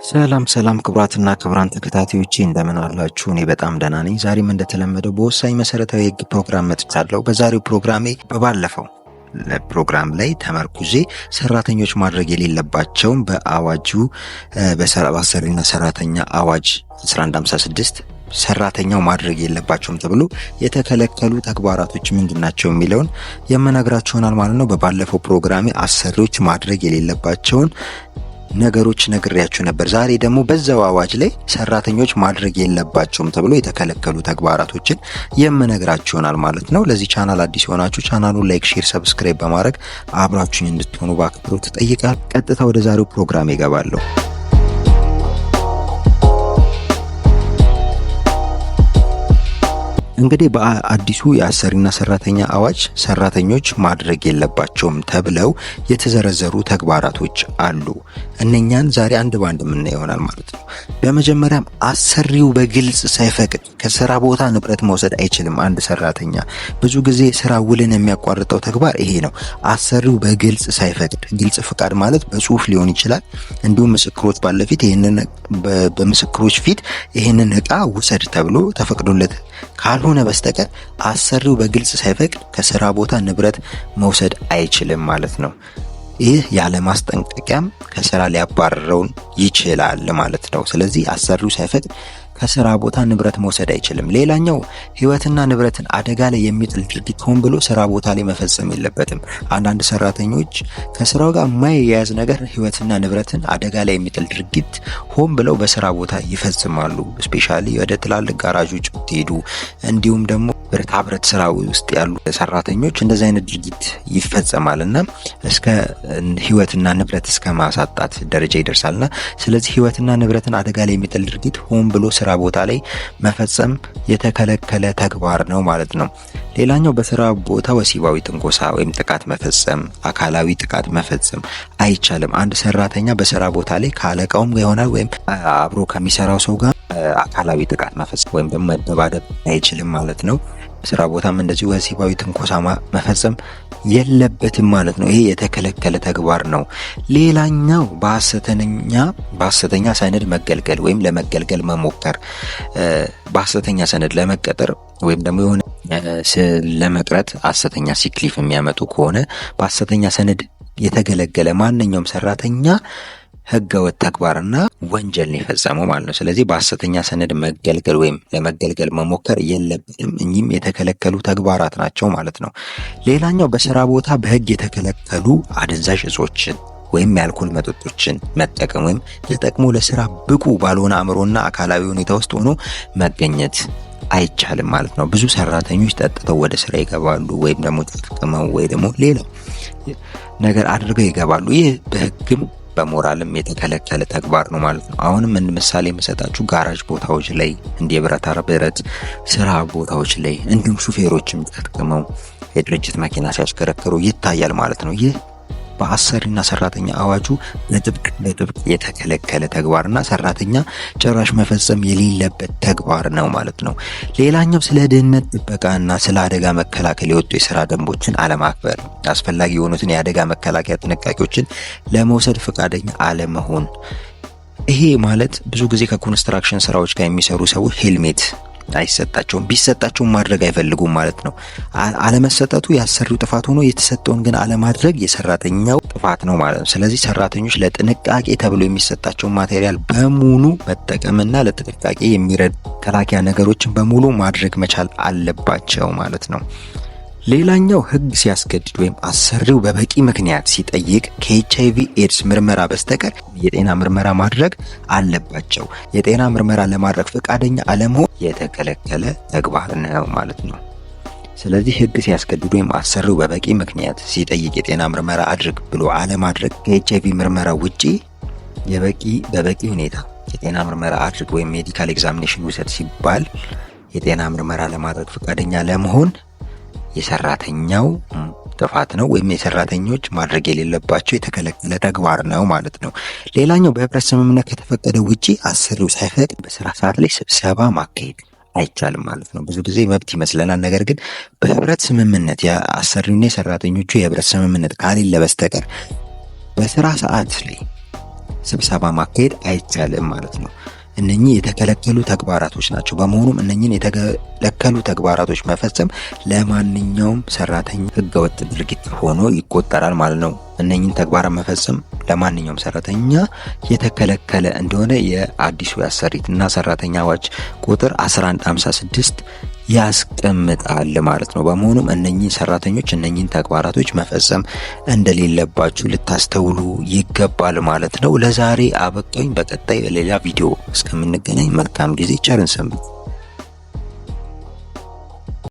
ሰላም ክቡራትና ክቡራን ተከታታዮቼ እንደምን አላችሁ? እኔ በጣም ደህና ነኝ። ዛሬም እንደተለመደው በወሳኝ መሰረታዊ የህግ ፕሮግራም መጥቻለሁ። በዛሬው ፕሮግራሜ ባለፈው ፕሮግራም ላይ ተመርኩዤ ሰራተኞች ማድረግ የሌለባቸውን በአዋጁ በአሰሪና ሰራተኛ አዋጅ 1156 ሰራተኛው ማድረግ የለባቸውም ተብሎ የተከለከሉ ተግባራቶች ምንድናቸው የሚለውን የምነግራችሁናል ማለት ነው። በባለፈው ፕሮግራሜ አሰሪዎች ማድረግ የሌለባቸውን ነገሮች ነግሬያችሁ ነበር። ዛሬ ደግሞ በዛው አዋጅ ላይ ሰራተኞች ማድረግ የለባቸውም ተብሎ የተከለከሉ ተግባራቶችን የምነግራችሁ ይሆናል ማለት ነው። ለዚህ ቻናል አዲስ የሆናችሁ ቻናሉን ላይክ፣ ሼር፣ ሰብስክራይብ በማድረግ አብራችሁኝ እንድትሆኑ በአክብሮት እጠይቃለሁ። ቀጥታ ወደ ዛሬው ፕሮግራም ይገባለሁ። እንግዲህ በአዲሱ የአሰሪና ሰራተኛ አዋጅ ሰራተኞች ማድረግ የለባቸውም ተብለው የተዘረዘሩ ተግባራቶች አሉ። እነኛን ዛሬ አንድ ባንድ የምናየው ይሆናል ማለት ነው። በመጀመሪያም አሰሪው በግልጽ ሳይፈቅድ ከስራ ቦታ ንብረት መውሰድ አይችልም። አንድ ሰራተኛ ብዙ ጊዜ ስራ ውልን የሚያቋርጠው ተግባር ይሄ ነው። አሰሪው በግልጽ ሳይፈቅድ፣ ግልጽ ፍቃድ ማለት በጽሁፍ ሊሆን ይችላል። እንዲሁም ምስክሮች ባለፊት በምስክሮች ፊት ይሄንን እቃ ውሰድ ተብሎ ተፈቅዶለት ካልሆነ በስተቀር አሰሪው በግልጽ ሳይፈቅድ ከስራ ቦታ ንብረት መውሰድ አይችልም ማለት ነው። ይህ ያለ ማስጠንቀቂያም ከስራ ሊያባርረው ይችላል ማለት ነው። ስለዚህ አሰሪው ሳይፈቅድ ከስራ ቦታ ንብረት መውሰድ አይችልም። ሌላኛው ህይወትና ንብረትን አደጋ ላይ የሚጥል ድርጊት ሆን ብሎ ስራ ቦታ ላይ መፈጸም የለበትም። አንዳንድ ሰራተኞች ከስራው ጋር የማይያያዝ ነገር ህይወትና ንብረትን አደጋ ላይ የሚጥል ድርጊት ሆን ብለው በስራ ቦታ ይፈጽማሉ። ስፔሻሊ ወደ ትላልቅ ጋራዦች ብትሄዱ፣ እንዲሁም ደግሞ ብረታ ብረት ስራ ውስጥ ያሉ ሰራተኞች እንደዚህ አይነት ድርጊት ይፈጸማልና እስከ ህይወትና ንብረት እስከ ማሳጣት ደረጃ ይደርሳልና ስለዚህ ህይወትና ንብረትን አደጋ ላይ የሚጥል ድርጊት ሆን ብሎ ስራ ቦታ ላይ መፈጸም የተከለከለ ተግባር ነው ማለት ነው። ሌላኛው በስራ ቦታ ወሲባዊ ትንኮሳ ወይም ጥቃት መፈጸም፣ አካላዊ ጥቃት መፈጸም አይቻልም። አንድ ሰራተኛ በስራ ቦታ ላይ ካለቃውም ጋር ይሆናል ወይም አብሮ ከሚሰራው ሰው ጋር አካላዊ ጥቃት መፈጸም ወይም ደግሞ መደባደብ አይችልም ማለት ነው። በስራ ቦታም እንደዚህ ወሲባዊ ትንኮሳ መፈጸም የለበትም ማለት ነው። ይሄ የተከለከለ ተግባር ነው። ሌላኛው በሐሰተኛ ሰነድ መገልገል ወይም ለመገልገል መሞከር፣ በሐሰተኛ ሰነድ ለመቀጠር ወይም ደግሞ የሆነ ለመቅረት ሐሰተኛ ሲክሊፍ የሚያመጡ ከሆነ በሐሰተኛ ሰነድ የተገለገለ ማንኛውም ሰራተኛ ህገወጥ ተግባርና ወንጀል ነው የፈጸመው ማለት ነው። ስለዚህ በሐሰተኛ ሰነድ መገልገል ወይም ለመገልገል መሞከር የለበትም። እኚህም የተከለከሉ ተግባራት ናቸው ማለት ነው። ሌላኛው በስራ ቦታ በህግ የተከለከሉ አደንዛዥ እጾችን ወይም የአልኮል መጠጦችን መጠቀም ወይም ተጠቅሞ ለስራ ብቁ ባልሆነ አእምሮና አካላዊ ሁኔታ ውስጥ ሆኖ መገኘት አይቻልም ማለት ነው። ብዙ ሰራተኞች ጠጥተው ወደ ስራ ይገባሉ ወይም ደግሞ ተጠቅመው ወይ ደግሞ ሌላ ነገር አድርገው ይገባሉ። ይህ በህግም በሞራልም የተከለከለ ተግባር ነው ማለት ነው። አሁንም እንደ ምሳሌ የምሰጣችሁ ጋራጅ ቦታዎች ላይ እንደ ብረት ስራ ቦታዎች ላይ እንዲሁም ሹፌሮችም ተጠቅመው የድርጅት መኪና ሲያሽከረክሩ ይታያል ማለት ነው። ይህ በአሰሪና ሰራተኛ አዋጁ በጥብቅ የተከለከለ ተግባርና ሰራተኛ ጭራሽ መፈጸም የሌለበት ተግባር ነው ማለት ነው። ሌላኛው ስለ ደህንነት ጥበቃና ስለ አደጋ መከላከል የወጡ የስራ ደንቦችን አለማክበር፣ አስፈላጊ የሆኑትን የአደጋ መከላከያ ጥንቃቄዎችን ለመውሰድ ፈቃደኛ አለመሆን። ይሄ ማለት ብዙ ጊዜ ከኮንስትራክሽን ስራዎች ጋር የሚሰሩ ሰዎች ሄልሜት አይሰጣቸውም። ቢሰጣቸውም ማድረግ አይፈልጉም ማለት ነው። አለመሰጠቱ ያሰሪው ጥፋት ሆኖ የተሰጠውን ግን አለማድረግ የሰራተኛው ጥፋት ነው ማለት ነው። ስለዚህ ሰራተኞች ለጥንቃቄ ተብሎ የሚሰጣቸውን ማቴሪያል በሙሉ መጠቀምና ለጥንቃቄ የሚረዱ መከላከያ ነገሮችን በሙሉ ማድረግ መቻል አለባቸው ማለት ነው። ሌላኛው ህግ ሲያስገድድ ወይም አሰሪው በበቂ ምክንያት ሲጠይቅ ከኤችአይቪ ኤድስ ምርመራ በስተቀር የጤና ምርመራ ማድረግ አለባቸው። የጤና ምርመራ ለማድረግ ፈቃደኛ አለመሆን የተከለከለ ተግባር ነው ማለት ነው። ስለዚህ ህግ ሲያስገድድ ወይም አሰሪው በበቂ ምክንያት ሲጠይቅ የጤና ምርመራ አድርግ ብሎ አለማድረግ ከኤችአይቪ ምርመራ ውጪ በበቂ ሁኔታ የጤና ምርመራ አድርግ ወይም ሜዲካል ኤግዛሚኔሽን ውሰድ ሲባል የጤና ምርመራ ለማድረግ ፈቃደኛ ለመሆን የሰራተኛው ጥፋት ነው ወይም የሰራተኞች ማድረግ የሌለባቸው የተከለከለ ተግባር ነው ማለት ነው። ሌላኛው በህብረት ስምምነት ከተፈቀደ ውጪ አሰሪው ሳይፈቅድ በስራ ሰዓት ላይ ስብሰባ ማካሄድ አይቻልም ማለት ነው። ብዙ ጊዜ መብት ይመስለናል። ነገር ግን በህብረት ስምምነት የአሰሪውና የሰራተኞቹ የህብረት ስምምነት ካሌለ በስተቀር በስራ ሰዓት ላይ ስብሰባ ማካሄድ አይቻልም ማለት ነው። እነኚህ የተከለከሉ ተግባራቶች ናቸው። በመሆኑም እነኚህን የተከለከሉ ተግባራቶች መፈጸም ለማንኛውም ሰራተኛ ህገወጥ ድርጊት ሆኖ ይቆጠራል ማለት ነው። እነኚህን ተግባራት መፈጸም ለማንኛውም ሰራተኛ የተከለከለ እንደሆነ የአዲሱ የአሰሪና ሰራተኛ አዋጅ ቁጥር 1156 ያስቀምጣል ማለት ነው። በመሆኑም እነኚህ ሰራተኞች እነኚህን ተግባራቶች መፈጸም እንደሌለባችሁ ልታስተውሉ ይገባል ማለት ነው። ለዛሬ አበቃኝ። በቀጣይ በሌላ ቪዲዮ እስከምንገናኝ መልካም ጊዜ፣ ቸርን ሰንብቱ።